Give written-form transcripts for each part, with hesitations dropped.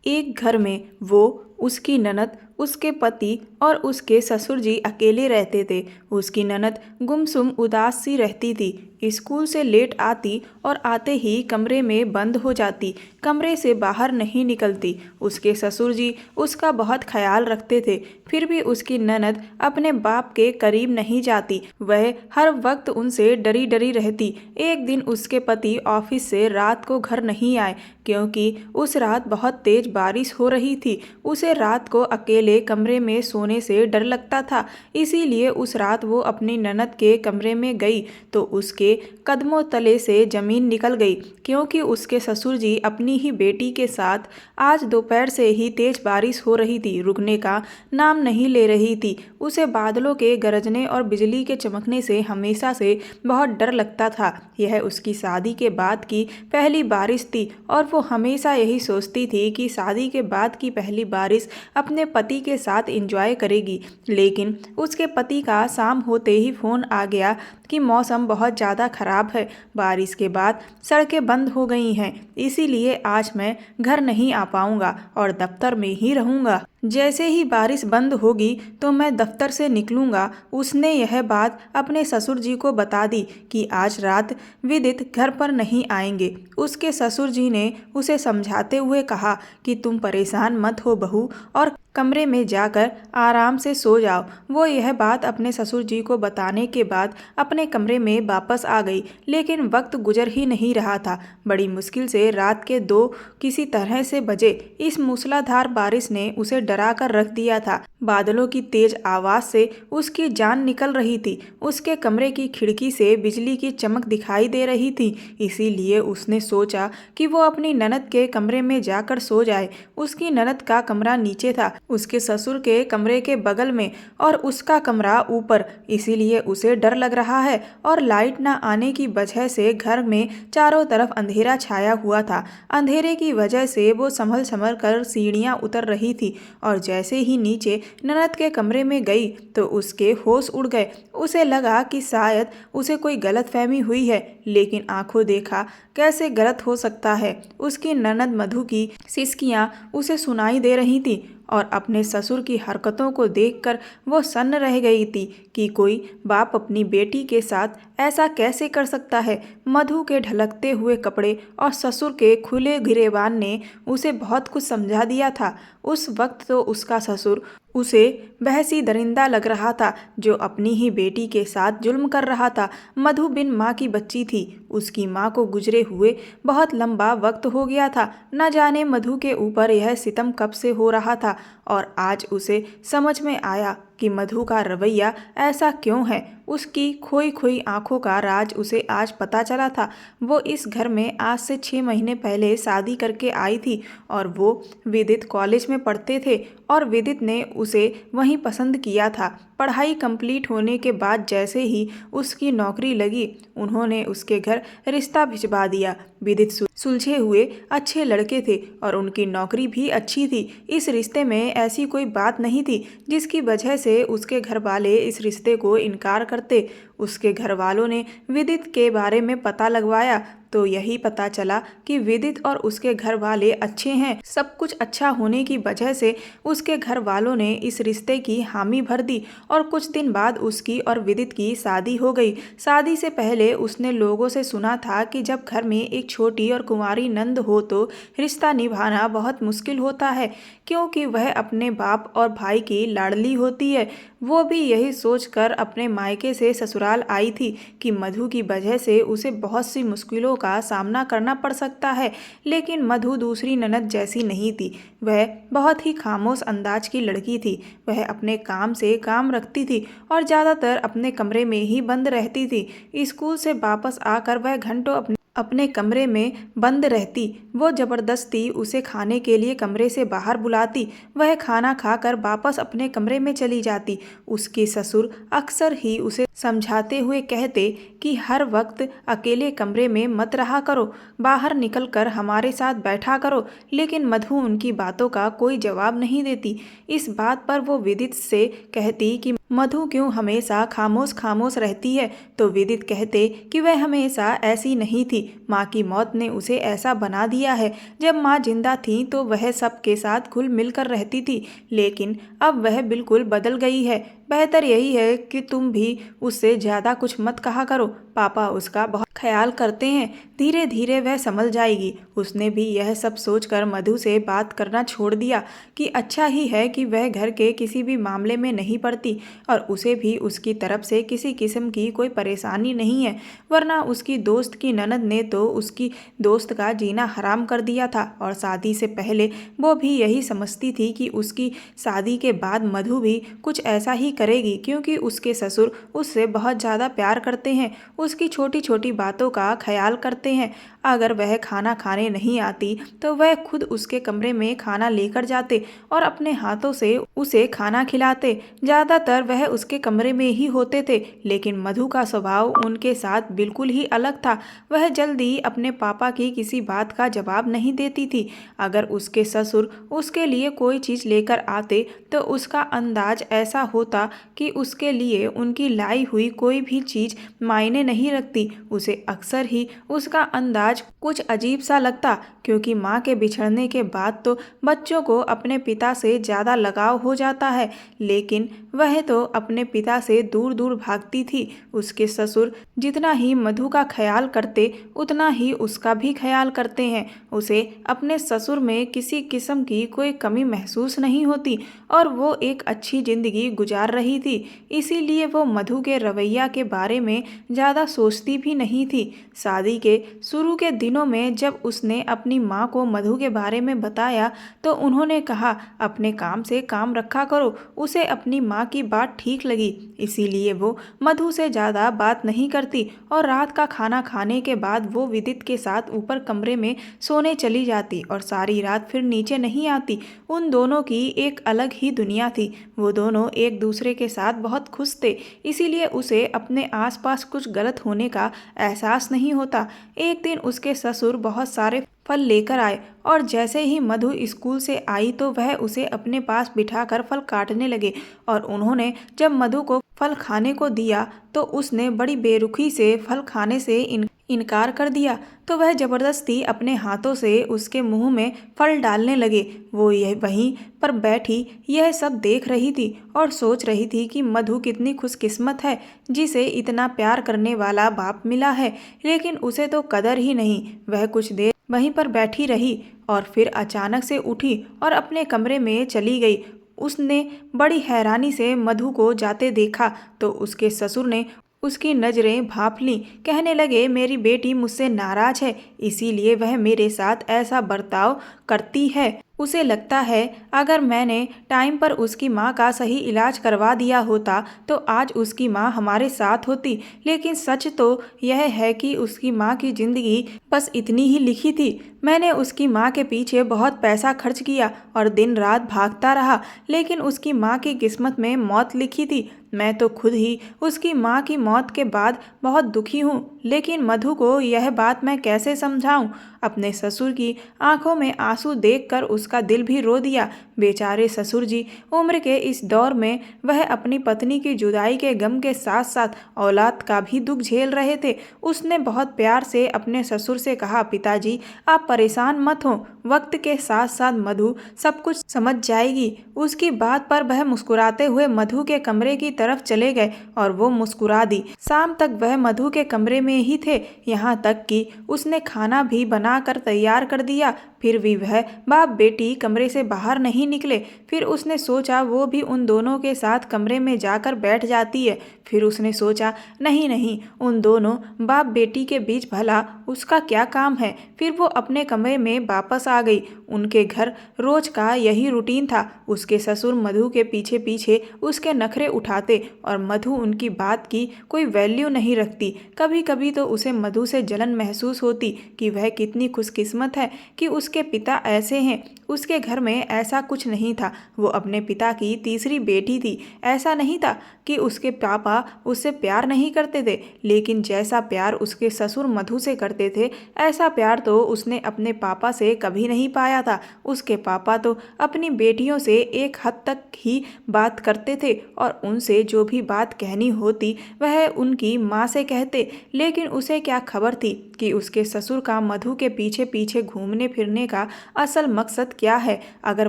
एक घर में वो, उसकी ननद, उसके पति और उसके ससुर जी अकेले रहते थे। उसकी ननद गुमसुम उदास सी रहती थी। स्कूल से लेट आती और आते ही कमरे में बंद हो जाती, कमरे से बाहर नहीं निकलती। उसके ससुर जी उसका बहुत ख्याल रखते थे, फिर भी उसकी ननद अपने बाप के करीब नहीं जाती। वह हर वक्त उनसे डरी डरी रहती। एक दिन उसके पति ऑफिस से रात को घर नहीं आए, क्योंकि उस रात बहुत तेज बारिश हो रही थी। उसे रात को अकेले कमरे में सोने से डर लगता था, इसीलिए उस रात वो अपनी ननद के कमरे में गई तो उसके कदमों तले से जमीन निकल गई, क्योंकि उसके ससुर जी अपनी ही बेटी के साथ आज दोपहर से ही तेज बारिश हो रही थी, रुकने का नाम नहीं ले रही थी। उसे बादलों के गरजने और बिजली के चमकने से हमेशा से बहुत डर लगता था। यह उसकी शादी के बाद की पहली बारिश थी और वो हमेशा यही सोचती थी कि शादी के बाद की पहली बारिश अपने पति के साथ एंजॉय करेगी। लेकिन उसके पति का शाम होते ही फ़ोन आ गया कि मौसम बहुत ज़्यादा ख़राब है, बारिश के बाद सड़कें बंद हो गई हैं, इसीलिए आज मैं घर नहीं आ पाऊँगा और दफ्तर में ही रहूँगा। जैसे ही बारिश बंद होगी तो मैं दफ्तर से निकलूँगा। उसने यह बात अपने ससुर जी को बता दी कि आज रात विदित घर पर नहीं आएंगे। उसके ससुर जी ने उसे समझाते हुए कहा कि तुम परेशान मत हो बहू, और कमरे में जाकर आराम से सो जाओ। वो यह बात अपने ससुर जी को बताने के बाद अपने कमरे में वापस आ गई, लेकिन वक्त गुजर ही नहीं रहा था। बड़ी मुश्किल से रात के 2 किसी तरह से बजे। इस मूसलाधार बारिश ने उसे डरा कर रख दिया था। बादलों की तेज आवाज से उसकी जान निकल रही थी। उसके कमरे की खिड़की से बिजली की चमक दिखाई दे रही थी, इसीलिए उसने सोचा कि वो अपनी ननद के कमरे में जाकर सो जाए। उसकी ननद का कमरा नीचे था, उसके ससुर के कमरे के बगल में, और उसका कमरा ऊपर, इसीलिए उसे डर लग रहा है। और लाइट न आने की वजह से घर में चारों तरफ अंधेरा छाया हुआ था। अंधेरे की वजह से वो संभल संभल कर सीढ़ियाँ उतर रही थी और जैसे ही नीचे ननद के कमरे में गई तो उसके होश उड़ गए। उसे लगा कि शायद उसे कोई गलतफहमी हुई है, लेकिन आंखों देखा कैसे गलत हो सकता है। उसकी ननद मधु की सिसकियां उसे सुनाई दे रही थी और अपने ससुर की हरकतों को देखकर वो सन्न रह गई थी कि कोई बाप अपनी बेटी के साथ ऐसा कैसे कर सकता है। मधु के ढलकते हुए कपड़े और ससुर के खुले गिरेबान ने उसे बहुत कुछ समझा दिया था। उस वक्त तो उसका ससुर उसे बहसी दरिंदा लग रहा था, जो अपनी ही बेटी के साथ जुल्म कर रहा था। मधु बिन माँ की बच्ची थी। उसकी माँ को गुजरे हुए बहुत लंबा वक्त हो गया था। न जाने मधु के ऊपर यह सितम कब से हो रहा था, और आज उसे समझ में आया कि मधु का रवैया ऐसा क्यों है। उसकी खोई खोई आंखों का राज उसे आज पता चला था। वो इस घर में आज से 6 महीने पहले शादी करके आई थी और वो विदित कॉलेज में पढ़ते थे और विदित ने उसे वहीं पसंद किया था। पढ़ाई कंप्लीट होने के बाद जैसे ही उसकी नौकरी लगी, उन्होंने उसके घर रिश्ता भिजवा दिया। विदित सुलझे हुए अच्छे लड़के थे और उनकी नौकरी भी अच्छी थी। इस रिश्ते में ऐसी कोई बात नहीं थी जिसकी वजह से उसके घर वाले इस रिश्ते को इनकार करते। उसके घर वालों ने विदित के बारे में पता लगवाया तो यही पता चला कि विदित और उसके घर वाले अच्छे हैं। सब कुछ अच्छा होने की वजह से उसके घर वालों ने इस रिश्ते की हामी भर दी और कुछ दिन बाद उसकी और विदित की शादी हो गई। शादी से पहले उसने लोगों से सुना था कि जब घर में एक छोटी और कुंवारी नंद हो तो रिश्ता निभाना बहुत मुश्किल होता है, क्योंकि वह अपने बाप और भाई की लाडली होती है। वो भी यही सोचकर अपने मायके से ससुराल आई थी कि मधु की वजह से उसे बहुत सी मुश्किलों का सामना करना पड़ सकता है, लेकिन मधु दूसरी ननद जैसी नहीं थी। वह बहुत ही खामोश अंदाज की लड़की थी। वह अपने काम से काम रखती थी और ज़्यादातर अपने कमरे में ही बंद रहती थी। स्कूल से वापस आकर वह घंटों अपने कमरे में बंद रहती। वो जबरदस्ती उसे खाने के लिए कमरे से बाहर बुलाती। वह खाना खाकर वापस अपने कमरे में चली जाती। उसके ससुर अक्सर ही उसे समझाते हुए कहते कि हर वक्त अकेले कमरे में मत रहा करो, बाहर निकलकर हमारे साथ बैठा करो, लेकिन मधु उनकी बातों का कोई जवाब नहीं देती। इस बात पर वो विदित से कहती कि मधु क्यों हमेशा खामोश खामोश रहती है। तो विदित कहते कि वह हमेशा ऐसी नहीं थी, माँ की मौत ने उसे ऐसा बना दिया है। जब माँ जिंदा थी तो वह सबके साथ घुल मिल कर रहती थी, लेकिन अब वह बिल्कुल बदल गई है। बेहतर यही है कि तुम भी उससे ज़्यादा कुछ मत कहा करो, पापा उसका बहुत ख्याल करते हैं, धीरे धीरे वह संभल जाएगी। उसने भी यह सब सोचकर मधु से बात करना छोड़ दिया कि अच्छा ही है कि वह घर के किसी भी मामले में नहीं पड़ती और उसे भी उसकी तरफ से किसी किस्म की कोई परेशानी नहीं है, वरना उसकी दोस्त की ननद ने तो उसकी दोस्त का जीना हराम कर दिया था। और शादी से पहले वो भी यही समझती थी कि उसकी शादी के बाद मधु भी कुछ ऐसा ही करेगी, क्योंकि उसके ससुर उससे बहुत ज़्यादा प्यार करते हैं, उसकी छोटी छोटी बातों का ख्याल करते हैं। अगर वह खाना खाने नहीं आती तो वह खुद उसके कमरे में खाना लेकर जाते और अपने हाथों से उसे खाना खिलाते। ज़्यादातर वह उसके कमरे में ही होते थे, लेकिन मधु का स्वभाव उनके साथ बिल्कुल ही अलग था। वह जल्दी अपने पापा की किसी बात का जवाब नहीं देती थी। अगर उसके ससुर उसके लिए कोई चीज़ लेकर आते तो उसका अंदाज ऐसा होता कि उसके लिए उनकी लाई हुई कोई भी चीज़ मायने नहीं रखती। उसे अक्सर ही उसका अंदाज कुछ अजीब सा लगता, क्योंकि माँ के बिछड़ने के बाद तो बच्चों को अपने पिता से ज़्यादा लगाव हो जाता है, लेकिन वह तो अपने पिता से दूर दूर भागती थी। उसके ससुर जितना ही मधु का ख्याल करते उतना ही उसका भी ख्याल करते हैं। उसे अपने ससुर में किसी किस्म की कोई कमी महसूस नहीं होती और वो एक अच्छी ज़िंदगी गुजार रही थी, इसीलिए वो मधु के रवैया के बारे में ज़्यादा सोचती भी नहीं थी। शादी के शुरू के दिनों में जब उसने अपनी माँ को मधु के बारे में बताया तो उन्होंने कहा अपने काम से काम रखा करो। उसे अपनी माँ की बात ठीक लगी, इसीलिए वो मधु से ज़्यादा बात नहीं करती और रात का खाना खाने के बाद वो विदित के साथ ऊपर कमरे में सोने चली जाती और सारी रात फिर नीचे नहीं आती। उन दोनों की एक अलग ही दुनिया थी। वो दोनों एक दूसरे के साथ बहुत खुश थे, इसीलिए उसे अपने आसपास कुछ गलत होने का एहसास नहीं होता। एक दिन उसके ससुर बहुत सारे फल लेकर आए और जैसे ही मधु स्कूल से आई तो वह उसे अपने पास बिठाकर फल काटने लगे और उन्होंने जब मधु को फल खाने को दिया तो उसने बड़ी बेरुखी से फल खाने से इनकार कर दिया। तो वह जबरदस्ती अपने हाथों से उसके मुंह में फल डालने लगे। वो यह वहीं पर बैठी यह सब देख रही थी और सोच रही थी कि मधु कितनी खुशकिस्मत है जिसे इतना प्यार करने वाला बाप मिला है, लेकिन उसे तो कदर ही नहीं। वह कुछ देर वहीं पर बैठी रही और फिर अचानक से उठी और अपने कमरे में चली गई। उसने बड़ी हैरानी से मधु को जाते देखा तो उसके ससुर ने उसकी नज़रें भांप लीं। कहने लगे मेरी बेटी मुझसे नाराज है, इसीलिए वह मेरे साथ ऐसा बर्ताव करती है। उसे लगता है अगर मैंने टाइम पर उसकी माँ का सही इलाज करवा दिया होता तो आज उसकी माँ हमारे साथ होती, लेकिन सच तो यह है कि उसकी माँ की ज़िंदगी बस इतनी ही लिखी थी। मैंने उसकी माँ के पीछे बहुत पैसा खर्च किया और दिन रात भागता रहा, लेकिन उसकी माँ की किस्मत में मौत लिखी थी। मैं तो खुद ही उसकी माँ की मौत के बाद बहुत दुखी हूँ, लेकिन मधु को यह बात मैं कैसे समझाऊँ। अपने ससुर की आंखों में आंसू देखकर उसका दिल भी रो दिया। बेचारे ससुर जी उम्र के इस दौर में वह अपनी पत्नी की जुदाई के गम के साथ साथ औलाद का भी दुख झेल रहे थे। उसने बहुत प्यार से अपने ससुर से कहा पिताजी आप परेशान मत हो, वक्त के साथ साथ मधु सब कुछ समझ जाएगी। उसकी बात पर वह मुस्कुराते हुए मधु के कमरे की तरफ चले गए और वो मुस्कुरा दी। शाम तक वह मधु के कमरे में ही थे, यहाँ तक कि उसने खाना भी बनाकर तैयार कर दिया। फिर भी वह बाप बेटी कमरे से बाहर नहीं निकले। फिर उसने सोचा वो भी उन दोनों के साथ कमरे में जाकर बैठ जाती है। फिर उसने सोचा नहीं नहीं, उन दोनों बाप बेटी के बीच भला उसका क्या काम है। फिर वो अपने कमरे में वापस आ गई। उनके घर रोज का यही रूटीन था। उसके ससुर मधु के पीछे पीछे उसके नखरे उठाते और मधु उनकी बात की कोई वैल्यू नहीं रखती। कभी कभी तो उसे मधु से जलन महसूस होती कि वह कितनी खुशकिस्मत है कि उसके पिता ऐसे हैं। उसके घर में ऐसा कुछ नहीं था। वो अपने पिता की तीसरी बेटी थी। ऐसा नहीं था कि उसके पापा उससे प्यार नहीं करते थे, लेकिन जैसा प्यार उसके ससुर मधु से करते थे, ऐसा प्यार तो उसने अपने पापा से कभी नहीं पाया था। उसके पापा तो अपनी बेटियों से एक हद तक ही बात करते थे और उनसे जो भी बात कहनी होती वह उनकी माँ से कहते, लेकिन उसे क्या खबर थी कि उसके ससुर का मधु के पीछे पीछे घूमने फिरने का असल मकसद क्या है। अगर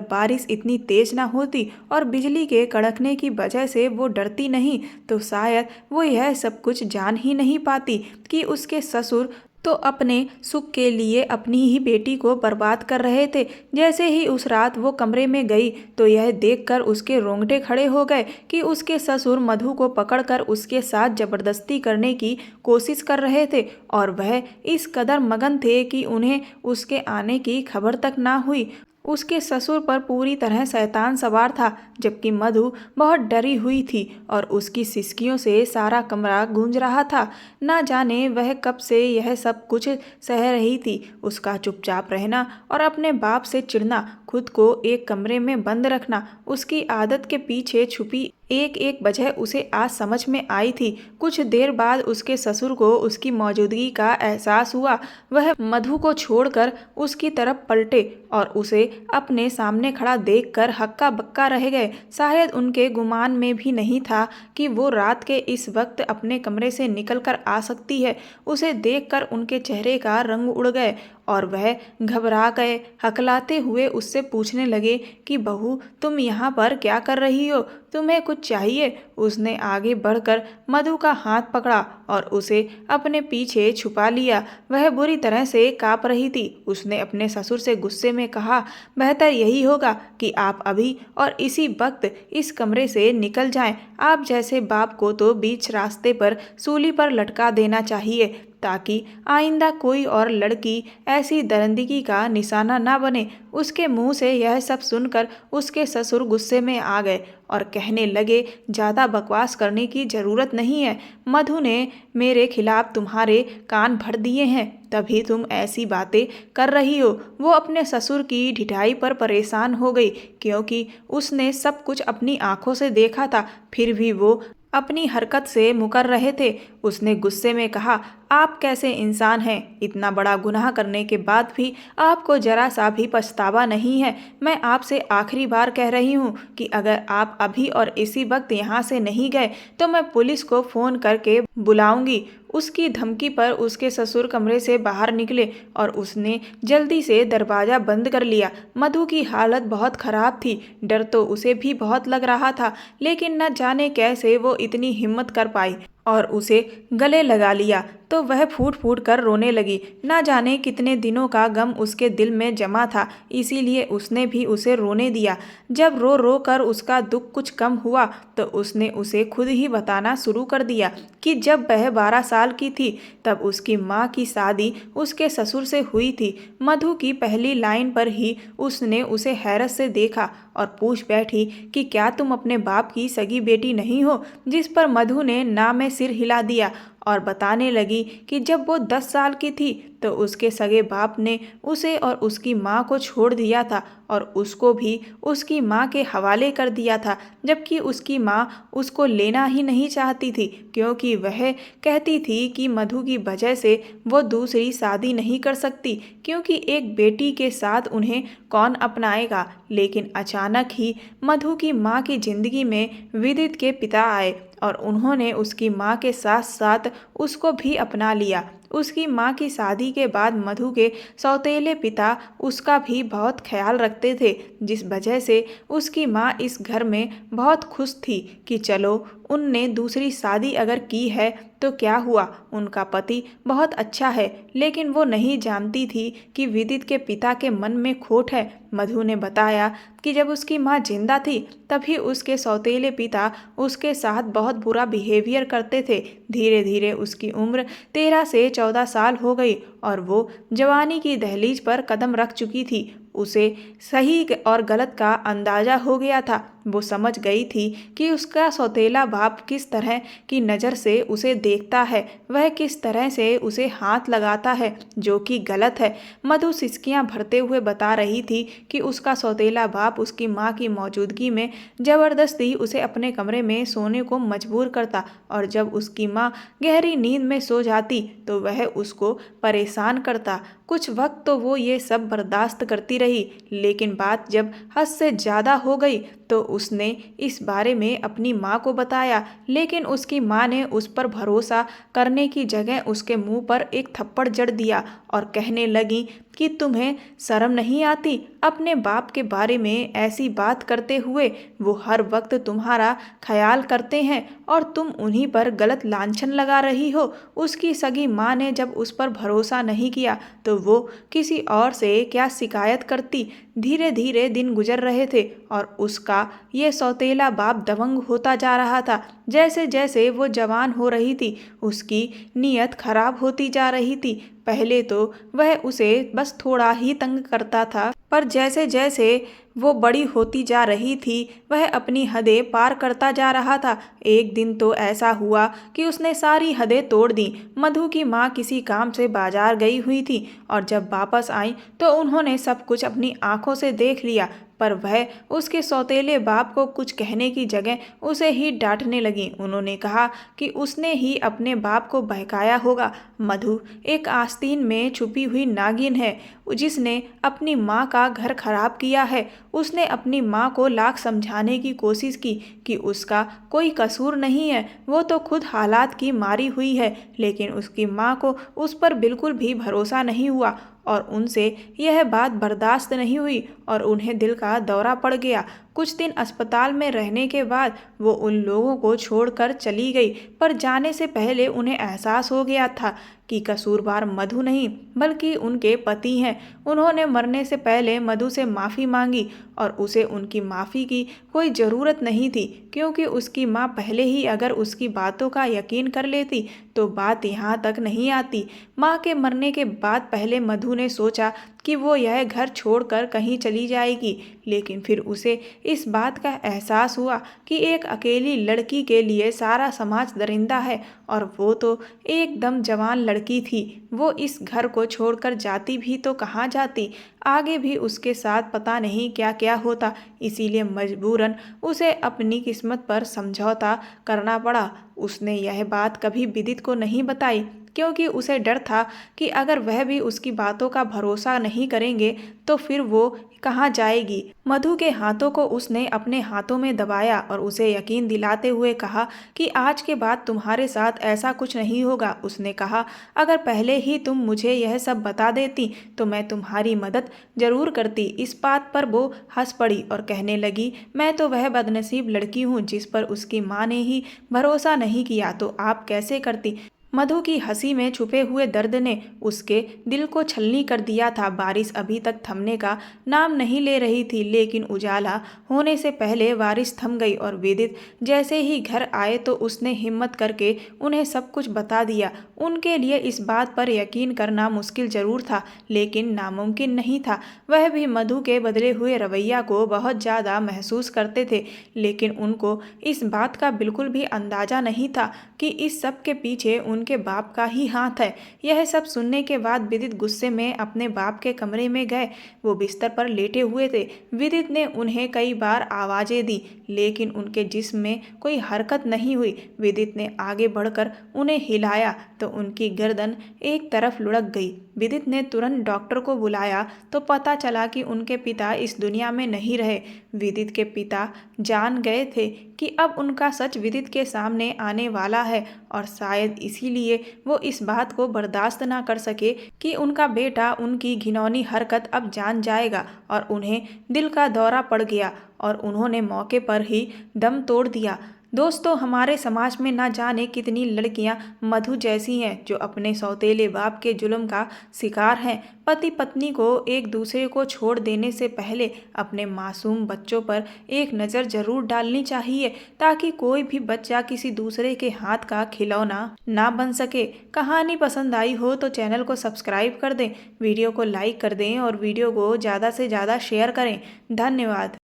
बारिश इतनी तेज ना होती और बिजली के कड़कने की वजह से वो डरती नहीं, तो शायद वो यह सब कुछ जान ही नहीं पाती कि उसके ससुर तो अपने सुख के लिए अपनी ही बेटी को बर्बाद कर रहे थे। जैसे ही उस रात वो कमरे में गई तो यह देखकर उसके रोंगटे खड़े हो गए कि उसके ससुर मधु को पकड़कर उसके साथ जबरदस्ती करने की कोशिश कर रहे थे और वह इस कदर मगन थे कि उन्हें उसके आने की खबर तक ना हुई। उसके ससुर पर पूरी तरह शैतान सवार था, जबकि मधु बहुत डरी हुई थी और उसकी सिसकियों से सारा कमरा गूंज रहा था। ना जाने वह कब से यह सब कुछ सह रही थी। उसका चुपचाप रहना और अपने बाप से चिढ़ना, खुद को एक कमरे में बंद रखना, उसकी आदत के पीछे छुपी एक एक वजह उसे आज समझ में आई थी। कुछ देर बाद उसके ससुर को उसकी मौजूदगी का एहसास हुआ। वह मधु को छोड़कर उसकी तरफ पलटे और उसे अपने सामने खड़ा देखकर हक्का बक्का रह गए। शायद उनके गुमान में भी नहीं था कि वो रात के इस वक्त अपने कमरे से निकल कर आ सकती है। उसे देखकर उनके चेहरे का रंग उड़ गए और वह घबरा गए। हकलाते हुए उससे पूछने लगे कि बहू, तुम यहाँ पर क्या कर रही हो? तुम्हें कुछ चाहिए? उसने आगे बढ़कर मधु का हाथ पकड़ा और उसे अपने पीछे छुपा लिया। वह बुरी तरह से काँप रही थी। उसने अपने ससुर से गुस्से में कहा, बेहतर यही होगा कि आप अभी और इसी वक्त इस कमरे से निकल जाएं। आप जैसे बाप को तो बीच रास्ते पर सूली पर लटका देना चाहिए, ताकि आइंदा कोई और लड़की ऐसी दरिंदगी का निशाना ना बने। उसके मुंह से यह सब सुनकर उसके ससुर गुस्से में आ गए और कहने लगे, ज़्यादा बकवास करने की ज़रूरत नहीं है। मधु ने मेरे खिलाफ तुम्हारे कान भर दिए हैं, तभी तुम ऐसी बातें कर रही हो। वो अपने ससुर की ढिठाई पर परेशान हो गई, क्योंकि उसने सब कुछ अपनी आंखों से देखा था, फिर भी वो अपनी हरकत से मुकर रहे थे। उसने गुस्से में कहा, आप कैसे इंसान हैं? इतना बड़ा गुनाह करने के बाद भी आपको जरा सा भी पछतावा नहीं है। मैं आपसे आखिरी बार कह रही हूँ कि अगर आप अभी और इसी वक्त यहाँ से नहीं गए तो मैं पुलिस को फ़ोन करके बुलाऊंगी। उसकी धमकी पर उसके ससुर कमरे से बाहर निकले और उसने जल्दी से दरवाज़ा बंद कर लिया। मधु की हालत बहुत ख़राब थी। डर तो उसे भी बहुत लग रहा था, लेकिन न जाने कैसे वो इतनी हिम्मत कर पाई और उसे गले लगा लिया तो वह फूट फूट कर रोने लगी। ना जाने कितने दिनों का गम उसके दिल में जमा था, इसीलिए उसने भी उसे रोने दिया। जब रो रो कर उसका दुख कुछ कम हुआ तो उसने उसे खुद ही बताना शुरू कर दिया कि जब वह 12 साल की थी तब उसकी माँ की शादी उसके ससुर से हुई थी। मधु की पहली लाइन पर ही उसने उसे हैरत से देखा और पूछ बैठी कि क्या तुम अपने बाप की सगी बेटी नहीं हो? जिस पर मधु ने ना में सिर हिला दिया और बताने लगी कि जब वो 10 साल की थी तो उसके सगे बाप ने उसे और उसकी माँ को छोड़ दिया था और उसको भी उसकी माँ के हवाले कर दिया था, जबकि उसकी माँ उसको लेना ही नहीं चाहती थी, क्योंकि वह कहती थी कि मधु की वजह से वो दूसरी शादी नहीं कर सकती, क्योंकि एक बेटी के साथ उन्हें कौन अपनाएगा। लेकिन अचानक ही मधु की माँ की जिंदगी में विदित के पिता आए और उन्होंने उसकी माँ के साथ साथ उसको भी अपना लिया। उसकी माँ की शादी के बाद मधु के सौतेले पिता उसका भी बहुत ख्याल रखते थे, जिस वजह से उसकी माँ इस घर में बहुत खुश थी कि चलो उनने दूसरी शादी अगर की है तो क्या हुआ, उनका पति बहुत अच्छा है। लेकिन वो नहीं जानती थी कि विदित के पिता के मन में खोट है। मधु ने बताया कि जब उसकी माँ जिंदा थी तभी उसके सौतेले पिता उसके साथ बहुत बुरा बिहेवियर करते थे। धीरे धीरे उसकी उम्र 13 से 14 साल हो गई और वो जवानी की दहलीज पर कदम रख चुकी थी। उसे सही और गलत का अंदाजा हो गया था। वो समझ गई थी कि उसका सौतेला बाप किस तरह की नज़र से उसे देखता है, वह किस तरह से उसे हाथ लगाता है, जो कि गलत है। मधु सिसकियां भरते हुए बता रही थी कि उसका सौतेला बाप उसकी माँ की मौजूदगी में जबरदस्ती उसे अपने कमरे में सोने को मजबूर करता और जब उसकी माँ गहरी नींद में सो जाती तो वह उसको परेशान करता। कुछ वक्त तो वो ये सब बर्दाश्त करती रही, लेकिन बात जब हद से ज़्यादा हो गई तो उसने इस बारे में अपनी माँ को बताया। लेकिन उसकी माँ ने उस पर भरोसा करने की जगह उसके मुंह पर एक थप्पड़ जड़ दिया और कहने लगी कि तुम्हें शर्म नहीं आती अपने बाप के बारे में ऐसी बात करते हुए। वो हर वक्त तुम्हारा ख्याल करते हैं और तुम उन्हीं पर गलत लांछन लगा रही हो। उसकी सगी माँ ने जब उस पर भरोसा नहीं किया तो वो किसी और से क्या शिकायत करती। धीरे धीरे दिन गुजर रहे थे और उसका ये सौतेला बाप दबंग होता जा रहा था। जैसे जैसे वो जवान हो रही थी उसकी नीयत खराब होती जा रही थी। पहले तो वह उसे बस थोड़ा ही तंग करता था, पर जैसे जैसे वो बड़ी होती जा रही थी वह अपनी हदें पार करता जा रहा था। एक दिन तो ऐसा हुआ कि उसने सारी हदें तोड़ दी। मधु की माँ किसी काम से बाजार गई हुई थी और जब वापस आई तो उन्होंने सब कुछ अपनी आंखों से देख लिया, पर वह उसके सौतेले बाप को कुछ कहने की जगह उसे ही डांटने लगी। उन्होंने कहा कि उसने ही अपने बाप को बहकाया होगा। मधु एक आस्तीन में छुपी हुई नागिन है जिसने अपनी माँ का घर खराब किया है। उसने अपनी माँ को लाख समझाने की कोशिश की कि उसका कोई कसूर नहीं है, वो तो खुद हालात की मारी हुई है, लेकिन उसकी माँ को उस पर बिल्कुल भी भरोसा नहीं हुआ और उनसे यह बात बर्दाश्त नहीं हुई और उन्हें दिल का दौरा पड़ गया। कुछ दिन अस्पताल में रहने के बाद वो उन लोगों को छोड़कर चली गई, पर जाने से पहले उन्हें एहसास हो गया था कि कसूरवार मधु नहीं बल्कि उनके पति हैं। उन्होंने मरने से पहले मधु से माफ़ी मांगी और उसे उनकी माफ़ी की कोई ज़रूरत नहीं थी, क्योंकि उसकी माँ पहले ही अगर उसकी बातों का यकीन कर लेती तो बात यहाँ तक नहीं आती। माँ के मरने के बाद पहले मधु ने सोचा कि वो यह घर छोड़कर कहीं चली जाएगी, लेकिन फिर उसे इस बात का एहसास हुआ कि एक अकेली लड़की के लिए सारा समाज दरिंदा है और वो तो एकदम जवान लड़की थी। वो इस घर को छोड़कर जाती भी तो कहाँ जाती, आगे भी उसके साथ पता नहीं क्या क्या होता। इसीलिए मजबूरन उसे अपनी किस्मत पर समझौता करना पड़ा। उसने यह बात कभी विदित को नहीं बताई, क्योंकि उसे डर था कि अगर वह भी उसकी बातों का भरोसा नहीं करेंगे तो फिर वो कहाँ जाएगी। मधु के हाथों को उसने अपने हाथों में दबाया और उसे यकीन दिलाते हुए कहा कि आज के बाद तुम्हारे साथ ऐसा कुछ नहीं होगा। उसने कहा, अगर पहले ही तुम मुझे यह सब बता देती तो मैं तुम्हारी मदद जरूर करती। इस बात पर वो हंस पड़ी और कहने लगी, मैं तो वह बदनसीब लड़की हूँ जिस पर उसकी माँ ने ही भरोसा नहीं किया, तो आप कैसे करती। मधु की हंसी में छुपे हुए दर्द ने उसके दिल को छलनी कर दिया था। बारिश अभी तक थमने का नाम नहीं ले रही थी, लेकिन उजाला होने से पहले बारिश थम गई और विदित जैसे ही घर आए तो उसने हिम्मत करके उन्हें सब कुछ बता दिया। उनके लिए इस बात पर यकीन करना मुश्किल जरूर था, लेकिन नामुमकिन नहीं था। वह भी मधु के बदले हुए रवैया को बहुत ज़्यादा महसूस करते थे, लेकिन उनको इस बात का बिल्कुल भी अंदाज़ा नहीं था कि इस सब के पीछे उनके बाप का ही हाथ है। यह सब सुनने के बाद विदित गुस्से में अपने बाप के कमरे में गए। वो बिस्तर पर लेटे हुए थे। विदित ने उन्हें कई बार आवाज़ें दी, लेकिन उनके जिस्म में कोई हरकत नहीं हुई। विदित ने आगे बढ़कर उन्हें हिलाया तो उनकी गर्दन एक तरफ लुढ़क गई। विदित ने तुरंत डॉक्टर को बुलाया तो पता चला कि उनके पिता इस दुनिया में नहीं रहे। विदित के पिता जान गए थे कि अब उनका सच विदित के सामने आने वाला है और शायद इसीलिए वो इस बात को बर्दाश्त ना कर सके कि उनका बेटा उनकी घिनौनी हरकत अब जान जाएगा और उन्हें दिल का दौरा पड़ गया और उन्होंने मौके पर ही दम तोड़ दिया। दोस्तों, हमारे समाज में ना जाने कितनी लड़कियां मधु जैसी हैं जो अपने सौतेले बाप के जुल्म का शिकार हैं। पति पत्नी को एक दूसरे को छोड़ देने से पहले अपने मासूम बच्चों पर एक नज़र जरूर डालनी चाहिए, ताकि कोई भी बच्चा किसी दूसरे के हाथ का खिलौना ना बन सके। कहानी पसंद आई हो तो चैनल को सब्सक्राइब कर दें, वीडियो को लाइक कर दें और वीडियो को ज़्यादा से ज़्यादा शेयर करें। धन्यवाद।